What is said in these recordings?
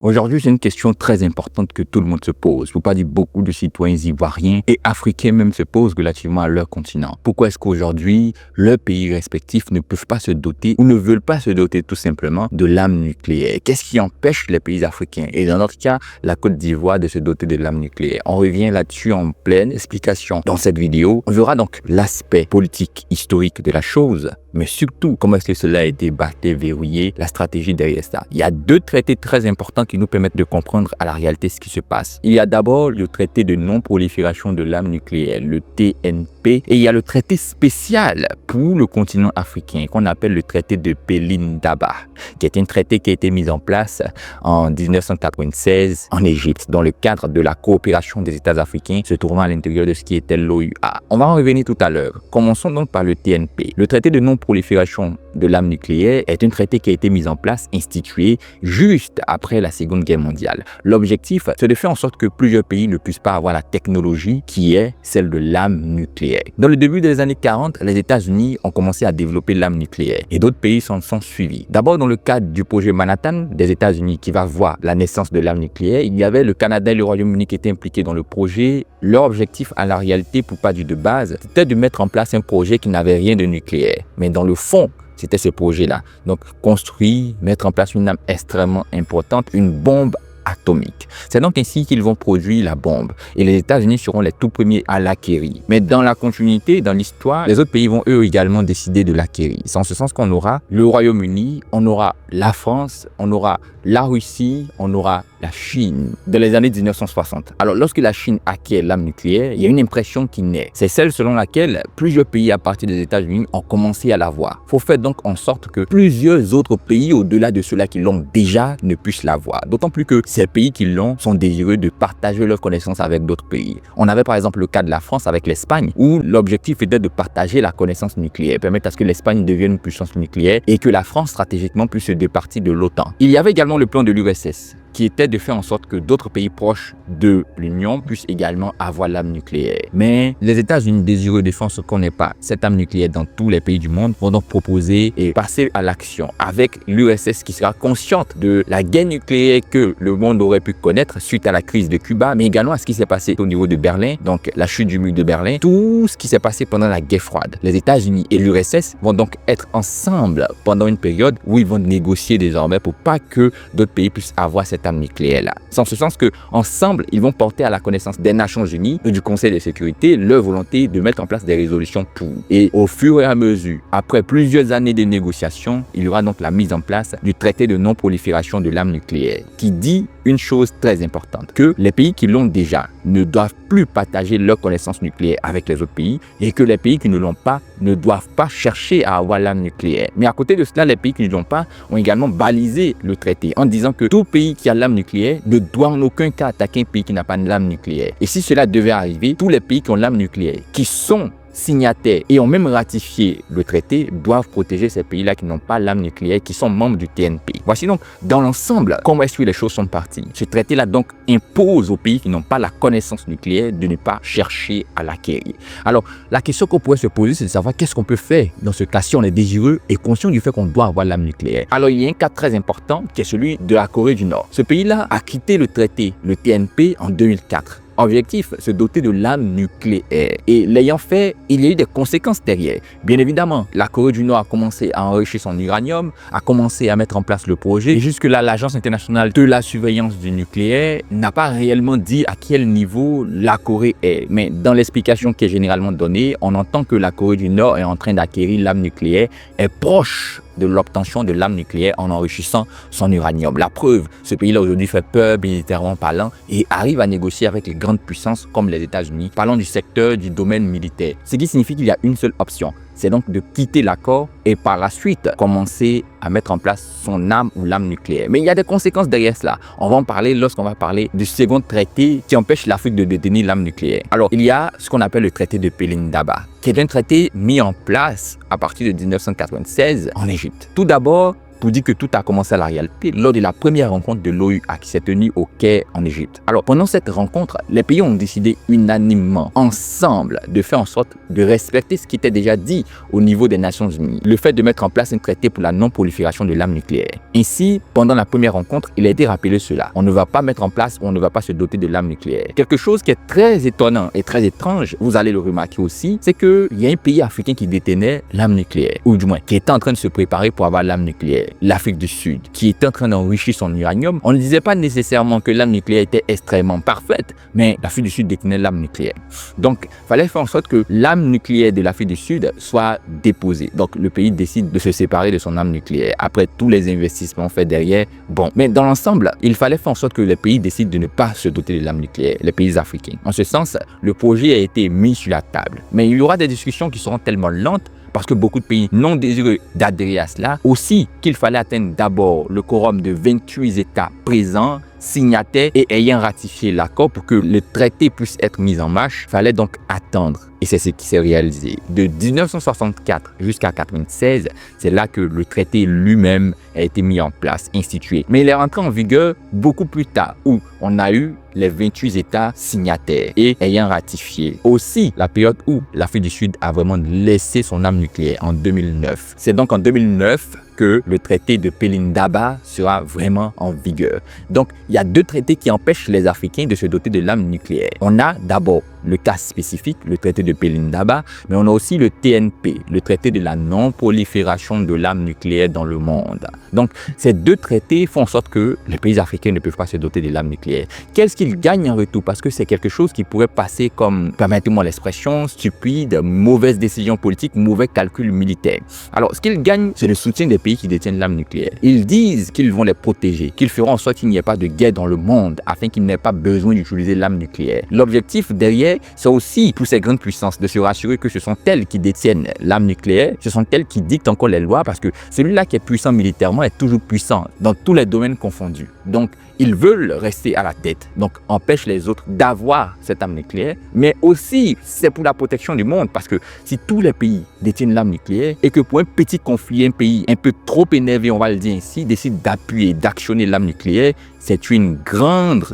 Aujourd'hui, c'est une question très importante que tout le monde se pose. Pour pas dire beaucoup de citoyens ivoiriens et africains même se posent relativement à leur continent. Pourquoi est-ce qu'aujourd'hui, leurs pays respectifs ne peuvent pas se doter ou ne veulent pas se doter tout simplement de l'arme nucléaire? Qu'est-ce qui empêche les pays africains et dans notre cas, la Côte d'Ivoire de se doter de l'arme nucléaire? On revient là-dessus en pleine explication. Dans cette vidéo, on verra donc l'aspect politique, historique de la chose, mais surtout comment est-ce que cela a été bâclé, verrouillé, la stratégie derrière ça. Il y a deux traités très importants qui nous permettent de comprendre à la réalité ce qui se passe. Il y a d'abord le traité de non-prolifération de l'arme nucléaire, le TNP, et il y a le traité spécial pour le continent africain qu'on appelle le traité de Pelindaba, qui est un traité qui a été mis en place en 1996 en Égypte dans le cadre de la coopération des États africains se trouvant à l'intérieur de ce qui était l'OUA. On va en revenir tout à l'heure. Commençons donc par le TNP. Le traité de non-prolifération de l'arme nucléaire est un traité qui a été mis en place, institué juste après la Seconde Guerre mondiale. L'objectif, c'est de faire en sorte que plusieurs pays ne puissent pas avoir la technologie qui est celle de l'arme nucléaire. Dans le début des années 40, les États-Unis ont commencé à développer l'arme nucléaire et d'autres pays s'en sont suivis. D'abord, dans le cadre du projet Manhattan des États-Unis qui va voir la naissance de l'arme nucléaire, il y avait le Canada et le Royaume-Uni qui étaient impliqués dans le projet. Leur objectif, à la réalité, pour pas dire de base, c'était de mettre en place un projet qui n'avait rien de nucléaire. Mais dans le fond, c'était ce projet-là. Donc, construire, mettre en place une arme extrêmement importante, une bombe atomique. C'est donc ainsi qu'ils vont produire la bombe et les États-Unis seront les tout premiers à l'acquérir. Mais dans la continuité, dans l'histoire, les autres pays vont eux également décider de l'acquérir. C'est en ce sens qu'on aura le Royaume-Uni, on aura la France, on aura la Russie, on aura la Chine dans les années 1960. Alors lorsque la Chine acquiert l'arme nucléaire, il y a une impression qui naît. C'est celle selon laquelle plusieurs pays à partir des États-Unis ont commencé à l'avoir. Il faut faire donc en sorte que plusieurs autres pays au-delà de ceux-là qui l'ont déjà ne puissent l'avoir. D'autant plus que ces pays qui l'ont sont désireux de partager leurs connaissances avec d'autres pays. On avait par exemple le cas de la France avec l'Espagne où l'objectif était de partager la connaissance nucléaire, permettre à ce que l'Espagne devienne une puissance nucléaire et que la France stratégiquement puisse se départir de l'OTAN. Il y avait également le plan de l'URSS qui était de faire en sorte que d'autres pays proches de l'Union puissent également avoir l'arme nucléaire. Mais les États-Unis désireux de faire ce qu'on n'est pas cette arme nucléaire dans tous les pays du monde vont donc proposer et passer à l'action avec l'URSS qui sera consciente de la guerre nucléaire que le monde aurait pu connaître suite à la crise de Cuba, mais également à ce qui s'est passé au niveau de Berlin, donc la chute du mur de Berlin, tout ce qui s'est passé pendant la guerre froide. Les États-Unis et l'URSS vont donc être ensemble pendant une période où ils vont négocier désormais pour pas que d'autres pays puissent avoir cette arme nucléaire là. C'est en ce sens que ensemble, ils vont porter à la connaissance des Nations Unies et du Conseil de sécurité leur volonté de mettre en place des résolutions pour. Et au fur et à mesure, après plusieurs années de négociations, il y aura donc la mise en place du traité de non-prolifération de l'arme nucléaire qui dit une chose très importante, que les pays qui l'ont déjà ne doivent plus partager leurs connaissances nucléaires avec les autres pays et que les pays qui ne l'ont pas ne doivent pas chercher à avoir l'arme nucléaire. Mais à côté de cela, les pays qui ne l'ont pas ont également balisé le traité en disant que tout pays qui a l'arme nucléaire ne doit en aucun cas attaquer un pays qui n'a pas l'arme nucléaire. Et si cela devait arriver, tous les pays qui ont l'arme nucléaire, qui sont signataires et ont même ratifié le traité, doivent protéger ces pays-là qui n'ont pas l'arme nucléaire, qui sont membres du TNP. Voici donc dans l'ensemble comment est-ce que les choses sont parties. Ce traité-là donc impose aux pays qui n'ont pas la connaissance nucléaire de ne pas chercher à l'acquérir. Alors la question qu'on pourrait se poser, c'est de savoir qu'est-ce qu'on peut faire dans ce cas si on est désireux et conscient du fait qu'on doit avoir l'arme nucléaire. Alors il y a un cas très important qui est celui de la Corée du Nord. Ce pays-là a quitté le traité, le TNP, en 2004. Objectif, se doter de l'arme nucléaire. Et l'ayant fait, il y a eu des conséquences derrière. Bien évidemment, la Corée du Nord a commencé à enrichir son uranium, a commencé à mettre en place le projet. Et jusque-là, l'Agence internationale de la surveillance du nucléaire n'a pas réellement dit à quel niveau la Corée est. Mais dans l'explication qui est généralement donnée, on entend que la Corée du Nord est en train d'acquérir l'arme nucléaire, est proche de l'obtention de l'arme nucléaire en enrichissant son uranium. La preuve, ce pays-là aujourd'hui fait peur militairement parlant et arrive à négocier avec les grandes puissances comme les États-Unis, parlant du secteur du domaine militaire. Ce qui signifie qu'il y a une seule option, c'est donc de quitter l'accord et par la suite commencer à mettre en place son arme ou l'arme nucléaire. Mais il y a des conséquences derrière cela. On va en parler lorsqu'on va parler du second traité qui empêche l'Afrique de détenir l'arme nucléaire. Alors, il y a ce qu'on appelle le traité de Pelindaba, qui est un traité mis en place à partir de 1996 en Égypte. Tout d'abord, pour dire que tout a commencé à la réalité lors de la première rencontre de l'OUA qui s'est tenue au Caire en Égypte. Alors, pendant cette rencontre, les pays ont décidé unanimement, ensemble, de faire en sorte de respecter ce qui était déjà dit au niveau des Nations Unies. Le fait de mettre en place un traité pour la non-prolifération de l'arme nucléaire. Ainsi, pendant la première rencontre, il a été rappelé cela. On ne va pas mettre en place ou on ne va pas se doter de l'arme nucléaire. Quelque chose qui est très étonnant et très étrange, vous allez le remarquer aussi, c'est qu'il y a un pays africain qui détenait l'arme nucléaire, ou du moins qui était en train de se préparer pour avoir l'arme nucléaire, l'Afrique du Sud, qui était en train d'enrichir son uranium. On ne disait pas nécessairement que l'arme nucléaire était extrêmement parfaite, mais l'Afrique du Sud détenait l'arme nucléaire. Donc, il fallait faire en sorte que l'arme nucléaire de l'Afrique du Sud soit déposée. Donc, le pays décide de se séparer de son arme nucléaire après tous les investissements faits derrière. Bon, mais dans l'ensemble, il fallait faire en sorte que les pays décident de ne pas se doter de l'arme nucléaire, les pays africains. En ce sens, le projet a été mis sur la table. Mais il y aura des discussions qui seront tellement lentes parce que beaucoup de pays non désireux d'adhérer à cela. Aussi qu'il fallait atteindre d'abord le quorum de 28 États présents, signataires et ayant ratifié l'accord pour que le traité puisse être mis en marche. Il fallait donc attendre. Et c'est ce qui s'est réalisé. De 1964 jusqu'à 1996, c'est là que le traité lui-même a été mis en place, institué. Mais il est rentré en vigueur beaucoup plus tard, où on a eu les 28 États signataires et ayant ratifié. Aussi, la période où l'Afrique du Sud a vraiment laissé son arme nucléaire en 2009. C'est donc en 2009 que le traité de Pelindaba sera vraiment en vigueur. Donc, il y a deux traités qui empêchent les Africains de se doter de l'arme nucléaire. On a d'abord le cas spécifique, le traité de Pelindaba, mais on a aussi le TNP, le traité de la non-prolifération de l'arme nucléaire dans le monde. Donc, ces deux traités font en sorte que les pays africains ne peuvent pas se doter de l'arme nucléaire. Qu'est-ce qu'ils gagnent en retour? Parce que c'est quelque chose qui pourrait passer comme, permettez-moi l'expression, stupide, mauvaise décision politique, mauvais calcul militaire. Alors, ce qu'ils gagnent, c'est le soutien des pays qui détiennent l'arme nucléaire. Ils disent qu'ils vont les protéger, qu'ils feront en sorte qu'il n'y ait pas de guerre dans le monde afin qu'ils n'aient pas besoin d'utiliser l'arme nucléaire. L'objectif derrière, c'est aussi pour ces grandes puissances de se rassurer que ce sont elles qui détiennent l'arme nucléaire, ce sont elles qui dictent encore les lois parce que celui-là qui est puissant militairement est toujours puissant dans tous les domaines confondus. Donc, ils veulent rester à la tête, donc empêchent les autres d'avoir cette arme nucléaire, mais aussi c'est pour la protection du monde parce que si tous les pays détiennent l'arme nucléaire et que pour un petit conflit, un pays un peu trop énervé, on va le dire ainsi, décide d'appuyer, d'actionner l'arme nucléaire, c'est une grande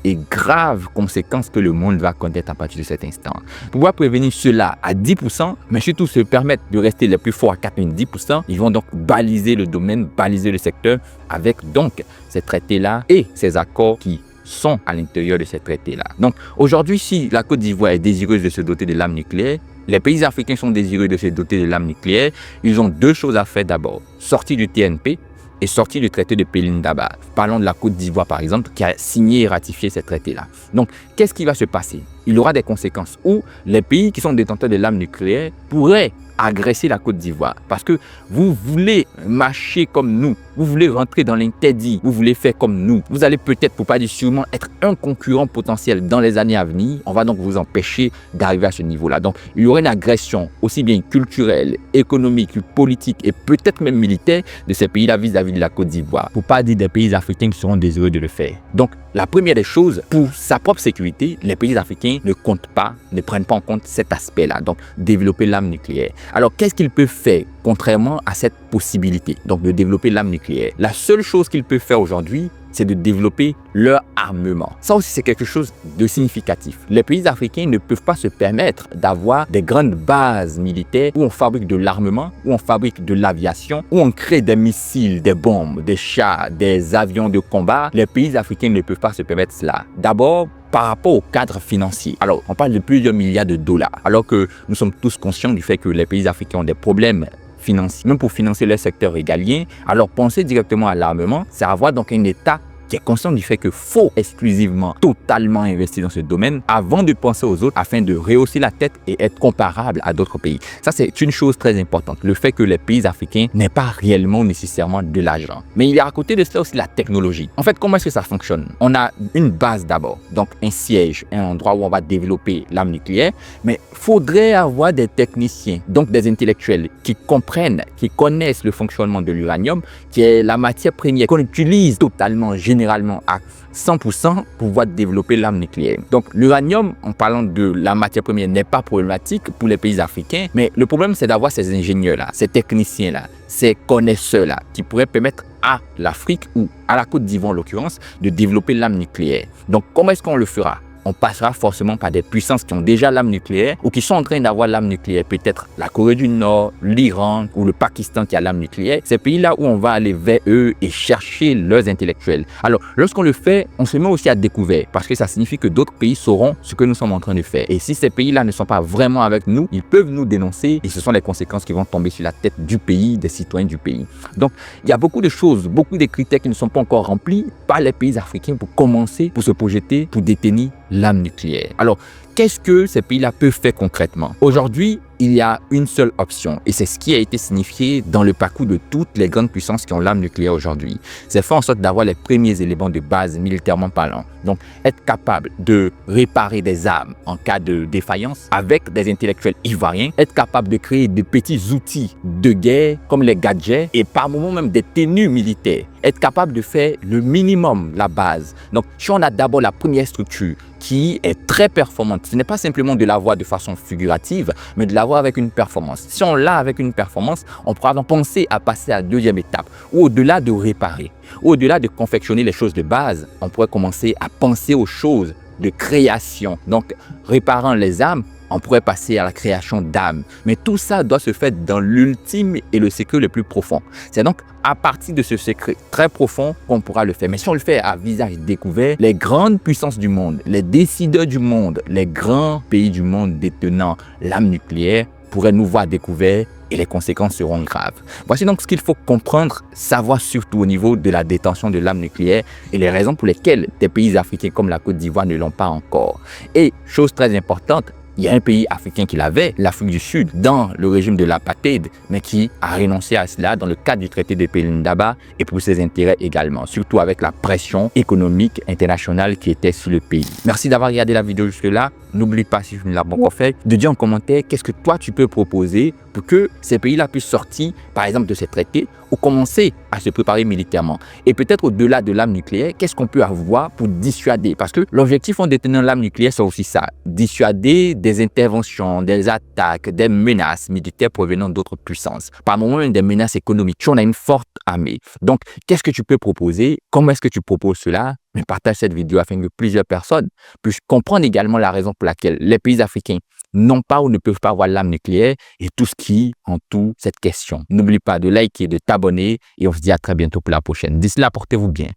et grave conséquence que le monde va connaître à partir de cet instant. Pouvoir prévenir cela à 10%, mais surtout se permettre de rester les plus forts à 90%, ils vont donc baliser le domaine, baliser le secteur avec donc ces traités-là et ces accords qui sont à l'intérieur de ces traités-là. Donc aujourd'hui, si la Côte d'Ivoire est désireuse de se doter de l'arme nucléaire, les pays africains sont désireux de se doter de l'arme nucléaire, ils ont deux choses à faire d'abord. Sortir du TNP et sortir du traité de Pelindaba. Parlons de la Côte d'Ivoire par exemple, qui a signé et ratifié ces traités-là. Donc, qu'est-ce qui va se passer? Il y aura des conséquences où les pays qui sont détenteurs de l'arme nucléaire pourraient agresser la Côte d'Ivoire parce que vous voulez marcher comme nous, vous voulez rentrer dans l'interdit, vous voulez faire comme nous. Vous allez peut-être, pour pas dire sûrement, être un concurrent potentiel dans les années à venir. On va donc vous empêcher d'arriver à ce niveau-là. Donc, il y aura une agression aussi bien culturelle, économique, politique et peut-être même militaire de ces pays-là vis-à-vis de la Côte d'Ivoire. Pour pas dire des pays africains qui seront désireux de le faire. Donc, la première des choses, pour sa propre sécurité, les pays africains ne comptent pas, ne prennent pas en compte cet aspect-là. Donc, développer l'arme nucléaire. Alors, qu'est-ce qu'ils peuvent faire contrairement à cette possibilité, donc de développer l'arme nucléaire? La seule chose qu'ils peuvent faire aujourd'hui, c'est de développer leur armement. Ça aussi, c'est quelque chose de significatif. Les pays africains ne peuvent pas se permettre d'avoir des grandes bases militaires où on fabrique de l'armement, où on fabrique de l'aviation, où on crée des missiles, des bombes, des chars, des avions de combat. Les pays africains ne peuvent pas se permettre cela. D'abord, par rapport au cadre financier. Alors, on parle de plusieurs milliards de dollars, alors que nous sommes tous conscients du fait que les pays africains ont des problèmes financiers, même pour financer leur secteur régalien. Alors, penser directement à l'armement, c'est avoir donc un État qui est conscient du fait qu'il faut exclusivement, totalement investir dans ce domaine avant de penser aux autres afin de rehausser la tête et être comparable à d'autres pays. Ça, c'est une chose très importante, le fait que les pays africains n'aient pas réellement nécessairement de l'argent. Mais il y a à côté de cela aussi la technologie. En fait, comment est-ce que ça fonctionne? On a une base d'abord, donc un siège, un endroit où on va développer l'arme nucléaire, mais il faudrait avoir des techniciens, donc des intellectuels qui comprennent, qui connaissent le fonctionnement de l'uranium, qui est la matière première qu'on utilise totalement généralement généralement à 100% pouvoir développer l'arme nucléaire. Donc l'uranium, en parlant de la matière première, n'est pas problématique pour les pays africains, mais le problème c'est d'avoir ces ingénieurs-là, ces techniciens-là, ces connaisseurs-là qui pourraient permettre à l'Afrique ou à la Côte d'Ivoire en l'occurrence de développer l'arme nucléaire. Donc comment est-ce qu'on le fera? On passera forcément par des puissances qui ont déjà l'arme nucléaire ou qui sont en train d'avoir l'arme nucléaire, peut-être la Corée du Nord, l'Iran ou le Pakistan qui a l'arme nucléaire. Ces pays-là où on va aller vers eux et chercher leurs intellectuels. Alors, lorsqu'on le fait, on se met aussi à découvert parce que ça signifie que d'autres pays sauront ce que nous sommes en train de faire. Et si ces pays-là ne sont pas vraiment avec nous, ils peuvent nous dénoncer et ce sont les conséquences qui vont tomber sur la tête du pays, des citoyens du pays. Donc, il y a beaucoup de choses, beaucoup de critères qui ne sont pas encore remplis par les pays africains pour commencer, pour se projeter, pour détenir l'arme nucléaire. Alors, qu'est-ce que ces pays-là peuvent faire concrètement? Aujourd'hui, il y a une seule option et c'est ce qui a été signifié dans le parcours de toutes les grandes puissances qui ont l'arme nucléaire aujourd'hui. C'est faire en sorte d'avoir les premiers éléments de base militairement parlant. Donc, être capable de réparer des armes en cas de défaillance avec des intellectuels ivoiriens, être capable de créer des petits outils de guerre comme les gadgets et par moments même des tenues militaires, être capable de faire le minimum, la base. Donc, si on a d'abord la première structure qui est très performante, ce n'est pas simplement de l'avoir de façon figurative, mais de l'avoir avec une performance. Si on l'a avec une performance, on pourra penser à passer à la deuxième étape, ou au-delà de réparer, au-delà de confectionner les choses de base, on pourrait commencer à penser aux choses de création. Donc, réparant les armes, on pourrait passer à la création d'âmes. Mais tout ça doit se faire dans l'ultime et le secret le plus profond. C'est donc à partir de ce secret très profond qu'on pourra le faire. Mais si on le fait à visage découvert, les grandes puissances du monde, les décideurs du monde, les grands pays du monde détenant l'arme nucléaire pourraient nous voir découvert et les conséquences seront graves. Voici donc ce qu'il faut comprendre, savoir surtout au niveau de la détention de l'arme nucléaire et les raisons pour lesquelles des pays africains comme la Côte d'Ivoire ne l'ont pas encore. Et chose très importante, il y a un pays africain qui l'avait, l'Afrique du Sud, dans le régime de l'apartheid, mais qui a renoncé à cela dans le cadre du traité de Pelindaba et pour ses intérêts également, surtout avec la pression économique internationale qui était sur le pays. Merci d'avoir regardé la vidéo jusque-là. N'oublie pas, si tu ne l'as pas encore fait, de dire en commentaire qu'est-ce que toi tu peux proposer pour que ces pays-là puissent sortir, par exemple, de ces traités ou commencer à se préparer militairement. Et peut-être au-delà de l'arme nucléaire, qu'est-ce qu'on peut avoir pour dissuader? Parce que l'objectif en détenant l'arme nucléaire, c'est aussi ça, dissuader des interventions, des attaques, des menaces militaires provenant d'autres puissances. Par moment, même des menaces économiques. On a une forte armée. Donc, qu'est-ce que tu peux proposer? Comment est-ce que tu proposes cela? Mais partage cette vidéo afin que plusieurs personnes puissent comprendre également la raison pour laquelle les pays africains n'ont pas ou ne peuvent pas avoir l'arme nucléaire et tout ce qui entoure cette question. N'oublie pas de liker, de t'abonner et on se dit à très bientôt pour la prochaine. D'ici là, portez-vous bien.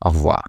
Au revoir.